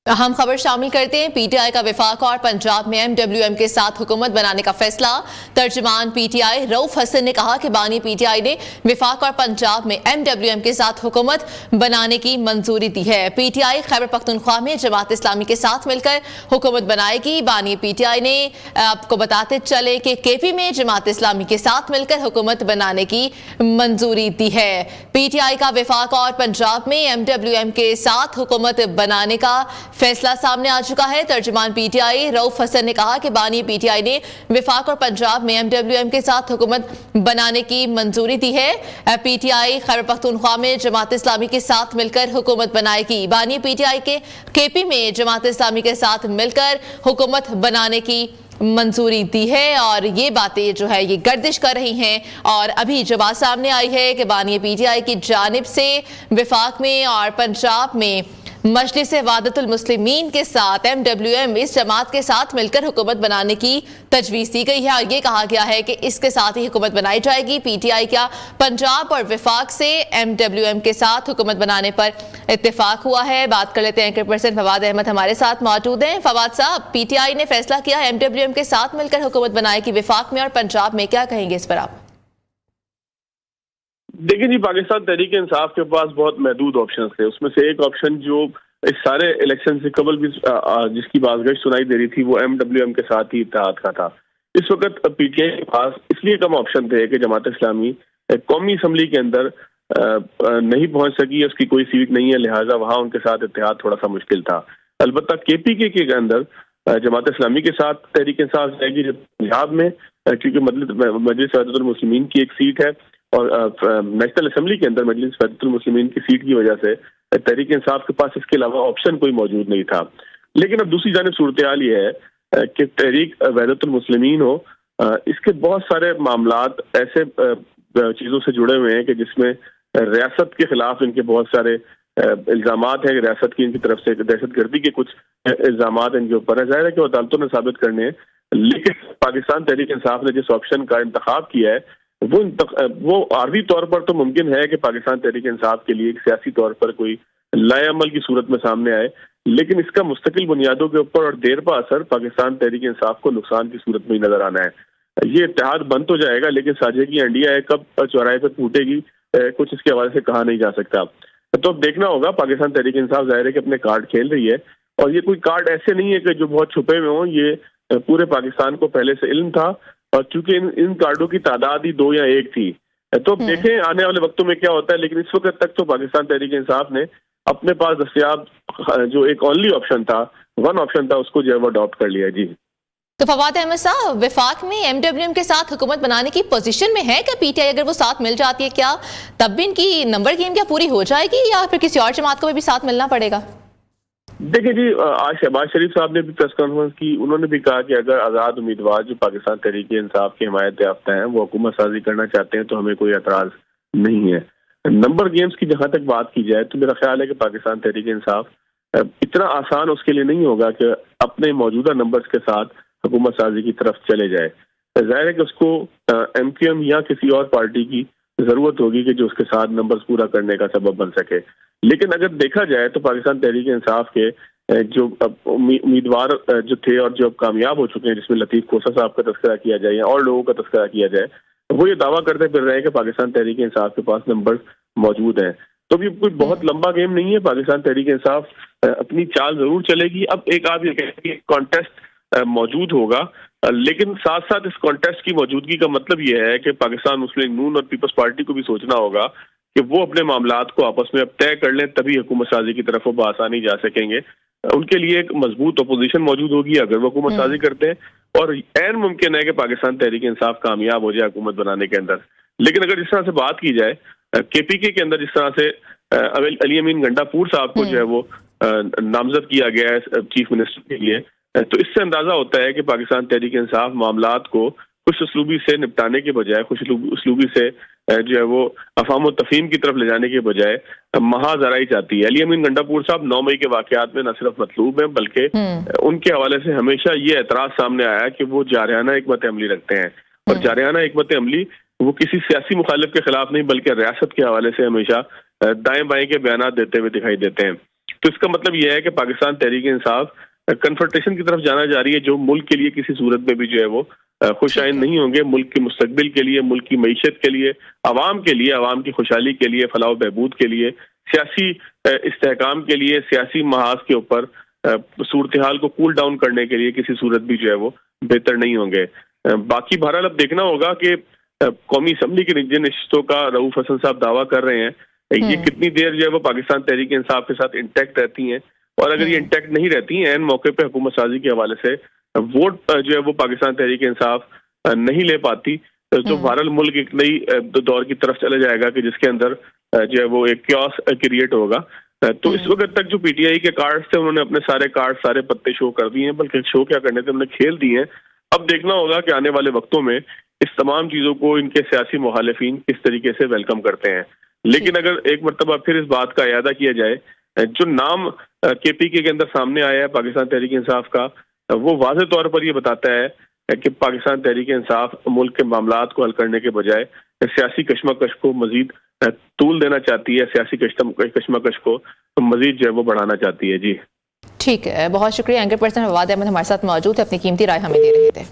अहम खबर शामिल करते हैं। पीटीआई का वफाक और पंजाब में एमडब्ल्यूएम के साथ हुकूमत बनाने का फैसला। तर्जमान पीटीआई रऊफ हसन ने कहा कि बानी पीटीआई ने वफाक और पंजाब में एमडब्ल्यूएम के साथ हुकूमत बनाने की मंजूरी दी है। पीटीआई खैबर पख्तूनख्वा में जमात इस्लामी के साथ मिलकर हुकूमत बनाएगी। बानी पीटीआई ने आपको बताते चले कि केपी में जमात इस्लामी के साथ मिलकर हुकूमत बनाने की मंजूरी दी है। पीटीआई का वफाक और पंजाब में एमडब्ल्यूएम के साथ हुकूमत बनाने का फैसला सामने आ चुका है। तर्जुमान पीटीआई रऊफ हसन ने कहा कि बानी पीटीआई ने वफाक और पंजाब में एमडब्ल्यूएम के साथ हुकूमत बनाने की मंजूरी दी है। पीटीआई खैबर पख्तूनख्वा में जमात इस्लामी के साथ मिलकर हुकूमत बनाएगी। बानी पीटीआई के केपी में जमात इस्लामी के साथ मिलकर हुकूमत बनाने की मंजूरी दी है और ये बातें जो है ये गर्दिश कर रही हैं। और अभी जो बात सामने आई है कि बानी पीटीआई की जानिब से वफाक में और पंजाब में मजलिस वहदतुल मुस्लिमीन के साथ एमडब्ल्यूएम इस जमात के साथ मिलकर हुकूमत बनाने की तजवीज़ दी गई है और ये कहा गया है कि इसके साथ ही हुकूमत बनाई जाएगी। पीटीआई का पंजाब और वफाक से एमडब्ल्यूएम के साथ हुकूमत बनाने पर इत्तेफाक हुआ है। बात कर लेते हैं एंकर पर्सन फवाद अहमद हमारे साथ मौजूद हैं। फवाद साहब, पीटीआई ने फैसला किया है एमडब्ल्यूएम के साथ मिलकर हुकूमत बनाएगी वफाक में और पंजाब में, क्या कहेंगे इस पर आप? देखिए जी, पाकिस्तान तहरीक इंसाफ के पास बहुत महदूद ऑप्शन थे। उसमें से एक ऑप्शन जो इस सारे इलेक्शन से कबल भी जिसकी बाज़गश्त सुनाई दे रही थी वो एमडब्ल्यूएम के साथ ही इत्तेहाद का था। इस वक्त पीटीआई के पास इसलिए कम ऑप्शन थे कि जमात इस्लामी कौमी असम्बली के अंदर नहीं पहुंच सकी, उसकी कोई सीट नहीं है, लिहाजा वहाँ उनके साथ इत्तेहाद थोड़ा सा मुश्किल था। अलबत्ता केपीके के अंदर जमात इस्लामी के साथ तहरीक इंसाफ जाएगी। पंजाब में क्योंकि मजलिस वहदतुल मुस्लिमीन की एक सीट है और नेशनल असम्बली के अंदर मजलिस वहदतुल मुस्लिमीन की सीट की वजह से तहरीक इंसाफ के पास इसके अलावा ऑप्शन कोई मौजूद नहीं था। लेकिन अब दूसरी जानिब सूरत हाल ये है कि तहरीक वहदतुल मुस्लिमीन हो, इसके बहुत सारे मामलात ऐसे चीज़ों से जुड़े हुए हैं कि जिसमें रियासत के खिलाफ इनके बहुत सारे इल्ज़ामात हैं कि रियासत की इनकी तरफ से दहशत गर्दी के कुछ इल्ज़ामात इनके ऊपर है। जाहिर है कि वो अदालतों ने साबित करने हैं, लेकिन पाकिस्तान तहरीक इंसाफ ने जिस ऑप्शन का इंतखाब किया है वो आर्जी तौर पर तो मुमकिन है कि पाकिस्तान तहरीक इंसाफ के लिए एक सियासी तौर पर कोई लाएअमल की सूरत में सामने आए, लेकिन इसका मुस्तकिल बुनियादों के ऊपर और देर पा असर पाकिस्तान तहरीक इंसाफ को नुकसान की सूरत में ही नजर आना है। ये इत्तेहाद बंद तो जाएगा, लेकिन साझे की अंडिया है कब चौराहे पर टूटेगी कुछ इसके हवाले से कहा नहीं जा सकता। तो अब देखना होगा। पाकिस्तान तहरीक इंसाफ जाहिर है कि अपने कार्ड खेल रही है और ये कोई कार्ड ऐसे नहीं है कि जो बहुत छुपे हुए हों, ये पूरे पाकिस्तान को पहले से इल्म था और चूंकि इन कार्डों की तादाद ही 2 या 1 थी। तो अब देखें आने वाले वक्तों में क्या होता है, लेकिन इस वक्त तक तो पाकिस्तान तहरीक इंसाफ ने अपने पास दस्तयाब जो एक ओनली ऑप्शन था, वन ऑप्शन था, उसको जो है वो अडॉप्ट कर लिया। जी तो फवाद अहमद साहब, वफाक में एमडब्ल्यूएम के साथ हुकूमत बनाने की पोजीशन में है क्या पीटीआई? अगर वो साथ मिल जाती है, क्या तब भी इनकी नंबर गेम क्या पूरी हो जाएगी या फिर किसी और जमात को भी साथ मिलना पड़ेगा? देखिए जी, आज शहबाज शरीफ साहब ने भी प्रेस कॉन्फ्रेंस की, उन्होंने भी कहा कि अगर आज़ाद उम्मीदवार जो पाकिस्तान तहरीक इंसाफ के हिमायत याफ्ता हैं वो हुकूमत साजी करना चाहते हैं तो हमें कोई एतराज़ नहीं है। नंबर गेम्स की जहाँ तक बात की जाए तो मेरा ख्याल है कि पाकिस्तान तहरीक इंसाफ इतना आसान उसके लिए नहीं होगा कि अपने मौजूदा नंबर्स के साथ हुकूमत साजी की तरफ चले जाए। जाहिर है कि उसको एमक्यूएम या किसी और पार्टी की ज़रूरत होगी कि जो उसके साथ नंबर्स पूरा करने का सबब बन सके। लेकिन अगर देखा जाए तो पाकिस्तान तहरीक इंसाफ के जो उम्मीदवार जो थे और जो अब कामयाब हो चुके हैं, जिसमें लतीफ़ खोसा साहब का तस्करा किया जाए या और लोगों का तस्करा किया जाए, वो ये दावा करते फिर रहे हैं कि पाकिस्तान तहरीक इंसाफ के पास नंबर मौजूद हैं। तो ये कोई बहुत लंबा गेम नहीं है। पाकिस्तान तहरीक इंसाफ अपनी चाल जरूर चलेगी। अब एक आप ये कहें कि कॉन्टेस्ट मौजूद होगा, लेकिन साथ साथ इस कॉन्टेस्ट की मौजूदगी का मतलब ये है कि पाकिस्तान मुस्लिम नून और पीपल्स पार्टी को भी सोचना होगा कि वो अपने मामलात को आपस में अब तय कर लें, तभी हुकूमत साजी की तरफ वो बआसानी जा सकेंगे। उनके लिए एक मजबूत अपोजिशन मौजूद होगी अगर वो हुकूमत साजी करते हैं, और ऐन मुमकिन है कि पाकिस्तान तहरीक इंसाफ कामयाब हो जाए हुकूमत बनाने के अंदर। लेकिन अगर जिस तरह से बात की जाए केपीके के अंदर, जिस तरह से अली अमीन गंडापुर साहब को जो है वो नामजद किया गया है चीफ मिनिस्टर के लिए, तो इससे अंदाजा होता है कि पाकिस्तान तहरीक इंसाफ मामलात को खुश उसलूबी से निपटाने के बजाय, खुश उसलूबी से जो है वो अफाम व तफहीम की तरफ ले जाने के बजाय महाजराई चाहती है। अली अमीन गंडापुर साहब 9 मई के वाकयात में न सिर्फ मतलूब हैं, बल्कि उनके हवाले से हमेशा ये एतराज सामने आया कि वो जारहाना हिकमत अमली रखते हैं, और जारहाना हिकमत अमली वो किसी सियासी मुखालिफ के खिलाफ नहीं बल्कि रियासत के हवाले से हमेशा दाएं बाएं के बयान देते हुए दिखाई देते हैं। تو اس کا مطلب یہ ہے کہ پاکستان تحریک انصاف کنفرنٹیشن کی طرف جانا جا رہی ہے، جو ملک کے لیے کسی صورت میں بھی جو ہے وہ خوش آئند نہیں ہوں گے. ملک کے مستقبل کے لیے، ملک کی معیشت کے لیے، عوام کے لیے، عوام کی خوشحالی کے لیے، فلاح و بہبود کے لیے، سیاسی استحکام کے لیے، سیاسی محاذ کے اوپر صورتحال کو کول ڈاؤن کرنے کے لیے کسی صورت بھی جو ہے وہ بہتر نہیں ہوں گے. باقی بہرحال اب دیکھنا ہوگا کہ قومی اسمبلی کی جن نشستوں کا رؤوف حسن صاحب دعویٰ کر رہے ہیں یہ کتنی دیر جو ہے وہ پاکستان تحریک انصاف کے ساتھ انٹیکٹ رہتی ہیں، اور اگر یہ انٹیکٹ نہیں رہتی ہیں عین موقع پہ حکومت سازی کے حوالے سے ووٹ جو ہے وہ پاکستان تحریک انصاف نہیں لے پاتی تو بہرحال ملک ایک نئی دور کی طرف چلا جائے گا کہ جس کے اندر جو ہے وہ ایک کیوس کریٹ ہوگا. تو اس وقت تک جو پی ٹی آئی کے کارڈ تھے انہوں نے اپنے سارے کارڈ، سارے پتے شو کر دیے ہیں، بلکہ شو کیا کرنے تھے انہوں نے کھیل دیے ہیں. اب دیکھنا ہوگا کہ آنے والے وقتوں میں اس تمام چیزوں کو ان کے سیاسی مخالفین کس طریقے سے ویلکم کرتے ہیں. لیکن اگر ایک مرتبہ پھر اس بات کا اعادہ کیا جائے، جو نام کے پی کے اندر سامنے آیا ہے پاکستان تحریک انصاف کا، وہ واضح طور پر یہ بتاتا ہے کہ پاکستان تحریک انصاف ملک کے معاملات کو حل کرنے کے بجائے سیاسی کشمکش کو مزید طول دینا چاہتی ہے، سیاسی کشمکش کو مزید جو ہے وہ بڑھانا چاہتی ہے. جی ٹھیک ہے، بہت شکریہ. اینکر پرسن فواد احمد ہمارے ساتھ موجود ہے، اپنی قیمتی رائے ہمیں دے رہے تھے.